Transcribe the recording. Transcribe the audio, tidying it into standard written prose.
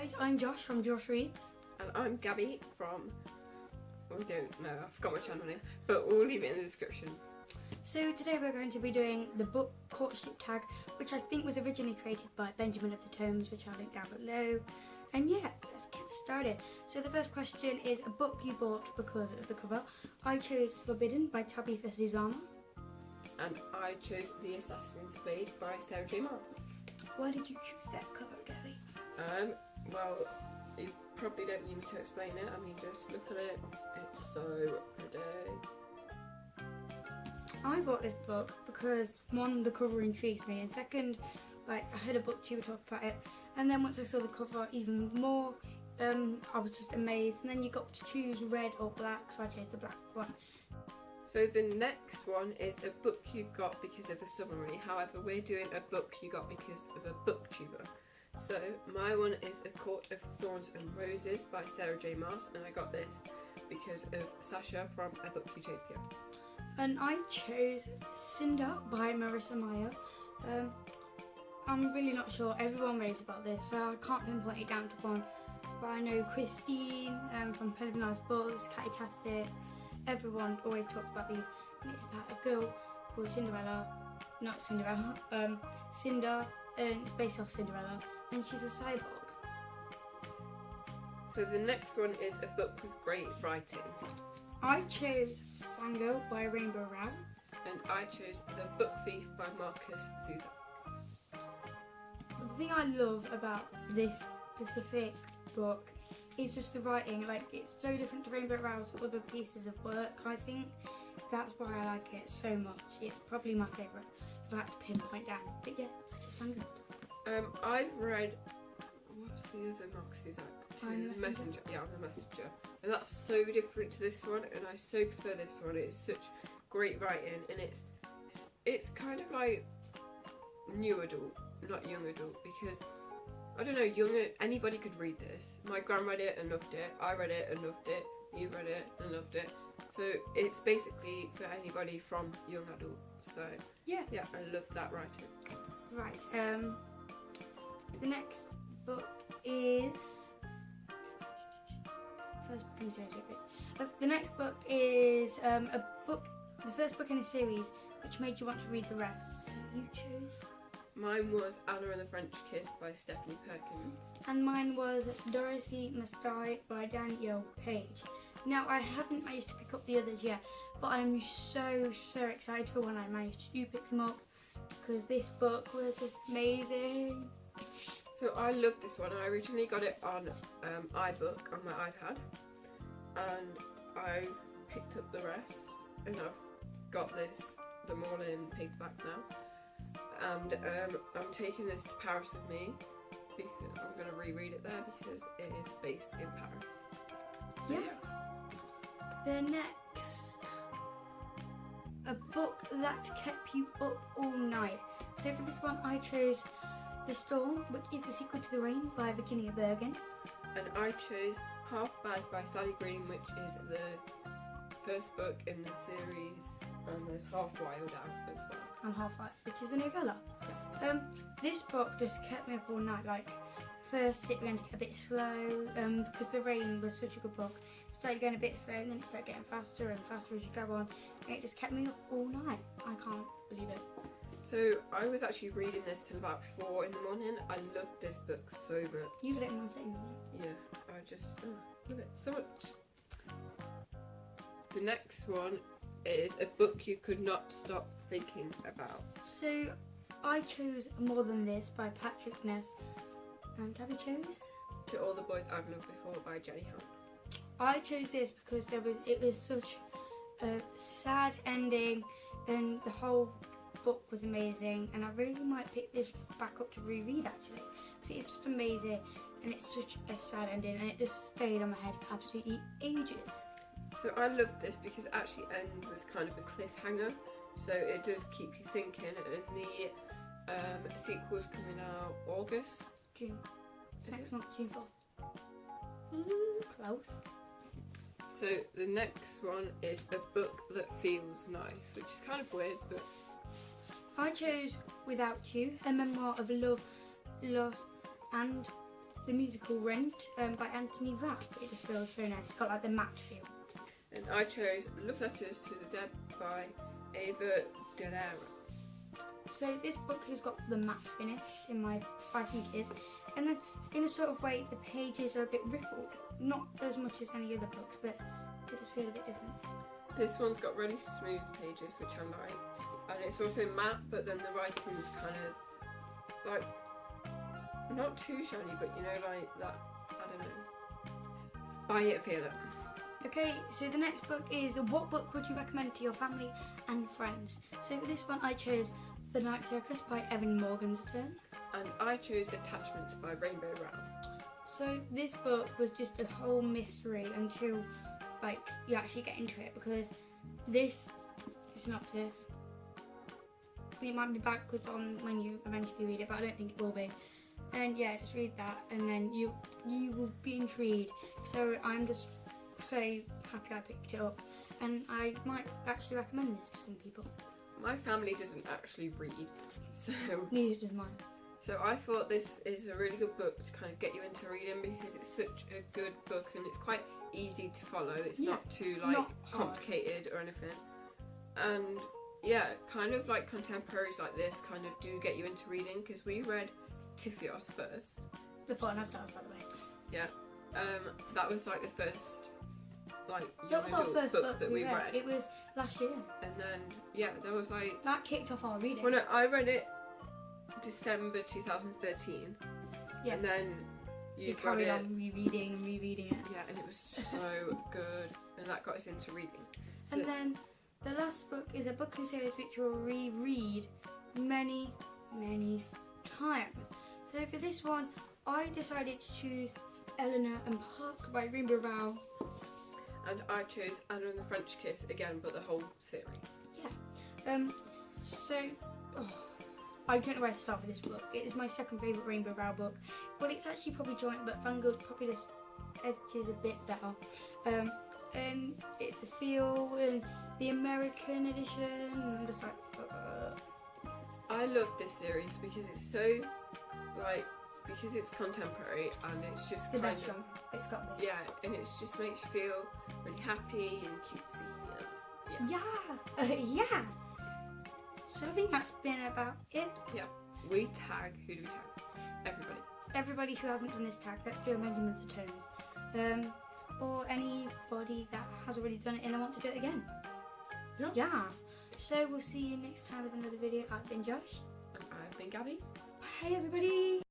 guys, I'm Josh from Josh Reads. And I'm Gabby from, we don't know, I forgot my channel name, but we'll leave it in the description. So today we're going to be doing the book Courtship Tag, which I think was originally created by Benjamin of the Tomes, which I'll link down below. And yeah, let's get started. So the first question is a book you bought because of the cover. I chose Forbidden by Tabitha Susanna. And I chose The Assassin's Blade by Sarah J. Maas. Why did you choose that cover, Gabby? Well, you probably don't need me to explain it. I mean, just look at it. It's so pretty. I bought this book because one, the cover intrigues me, and second, like I heard a booktuber talk about it, and then once I saw the cover even more, I was just amazed. And then you got to choose red or black, so I chose the black one. So the next one is a book you got because of the summary. However, we're doing a book you got because of a booktuber. So my one is A Court of Thorns and Roses by Sarah J. Maas, and I got this because of Sasha from A Book Utopia. And I chose Cinder by Marissa Meyer. I'm really not sure. Everyone raves about this, so I can't pinpoint it down to one. But I know Christine from Pen of Nice Books, Catty Tastic. Everyone always talks about these, and it's about a girl called Cinderella, not Cinderella, Cinder, and it's based off Cinderella, and she's a cyborg. So the next one is a book with great writing. I chose Fangirl by Rainbow Rowell. And I chose The Book Thief by Marcus Zuzak. The thing I love about this specific book is just the writing. Like, it's so different to Rainbow Rowell's other pieces of work. I think that's why I like it so much. It's probably my favourite if I had to pinpoint down. But yeah, I just Fangirl. I've read, what's the other Marcus Zuzak? I'm the Messenger. Yeah, I'm the Messenger. And that's so different to this one, and I so prefer this one. It's such great writing, and it's kind of like new adult, not young adult, because I don't know, anybody could read this. My gran read it and loved it. I read it and loved it. You read it and loved it. So it's basically for anybody from young adult. So yeah, I love that writing. Right. The next book is first book in the series. The next book is the first book in a series, which made you want to read the rest. So you chose. Mine was Anna and the French Kiss by Stephanie Perkins. And mine was Dorothy Must Die by Danielle Page. Now, I haven't managed to pick up the others yet, but I'm so excited for when I managed to pick them up, because this book was just amazing. So I love this one. I originally got it on iBook on my iPad, and I picked up the rest, and I've got them all in paperback now. And I'm taking this to Paris with me because I'm going to reread it there because it is based in Paris. So, yeah. The next, a book that kept you up all night. So for this one I chose The Storm, which is the sequel to The Rain by Virginia Bergen. And I chose Half Bad by Sally Green, which is the first book in the series, and there's Half Wild out as well. And Half Ice, which is a novella. This book just kept me up all night. Like, first it began to get a bit slow, because The Rain was such a good book. It started going a bit slow, and then it started getting faster and faster as you go on, and it just kept me up all night. I can't believe it. So I was actually reading this till about 4 in the morning. I loved this book so much. You read it in one sitting, didn't you? Yeah, I just love it so much. The next one is a book you could not stop thinking about. So I chose More Than This by Patrick Ness. And Gabby chose? To All the Boys I've Loved Before by Jenny Han. I chose this because it was such a sad ending, and the whole book was amazing, and I really might pick this back up to reread actually, because it's just amazing, and it's such a sad ending, and it just stayed on my head for absolutely ages. So I loved this because it actually ends with kind of a cliffhanger, so it does keep you thinking, and the sequel's coming out August? June. Next month, June 4th. Close. So the next one is a book that feels nice, which is kind of weird, but I chose Without You, a memoir of love, loss and the musical Rent by Anthony Rapp. It just feels so nice. It's got like the matte feel. And I chose Love Letters to the Dead by Ava Delera. So this book has got the matte finish I think it is. And then in a sort of way the pages are a bit rippled. Not as much as any other books, but they just feel a bit different. This one's got really smooth pages, which I like. And it's also matte, but then the writing's kind of like, not too shiny, but you know, like that, I don't know. Buy it, feel it. Okay, so the next book is what book would you recommend to your family and friends? So for this one I chose The Night Circus by Evan Morgenstern. And I chose Attachments by Rainbow Rowell. So this book was just a whole mystery until like you actually get into it, because this synopsis, it might be backwards on when you eventually read it, but I don't think it will be. And yeah, just read that and then you will be intrigued. So I'm just so happy I picked it up, and I might actually recommend this to some people. My family doesn't actually read, so Neither does mine. So I thought this is a really good book to kind of get you into reading, because it's such a good book and it's quite easy to follow. It's not too like not hard. complicated or anything. And yeah, kind of like contemporaries like this kind of do get you into reading, because we read Tiffios first. The Fault in Our Stars, by the way. Yeah. That was like the first like That young was our adult first book that we read. It was last year. And then yeah, there was like, That kicked off our reading. well no, I read it December 2013. Yeah. And then you got carried it. on rereading and rereading it. Yeah, and it was so good, and that got us into reading. So, And then the last book is a book in series which we'll reread many, many times. So for this one, I decided to choose Eleanor and Park by Rainbow Rowell. and I chose Anna and the French Kiss again, but the whole series. I don't know where to start with this book. It is my second favourite Rainbow Rowell book, but it's actually probably joint, but Vanguard probably just edges a bit better. And it's the feel and the American edition, and I'm just like, I love this series because it's so like, because it's contemporary and it's just the kind best of, one. It's got me. yeah, and it just makes you feel really happy and cutesy and Yeah. So I think that's been about it. yeah. We tag. Who do we tag? Everybody. Everybody who hasn't done this tag, let's do a Regiment of the Tones. Or anybody that has already done it and I want to do it again. Yeah. So we'll see you next time with another video. I've been Josh. And I've been Gabby. Bye everybody.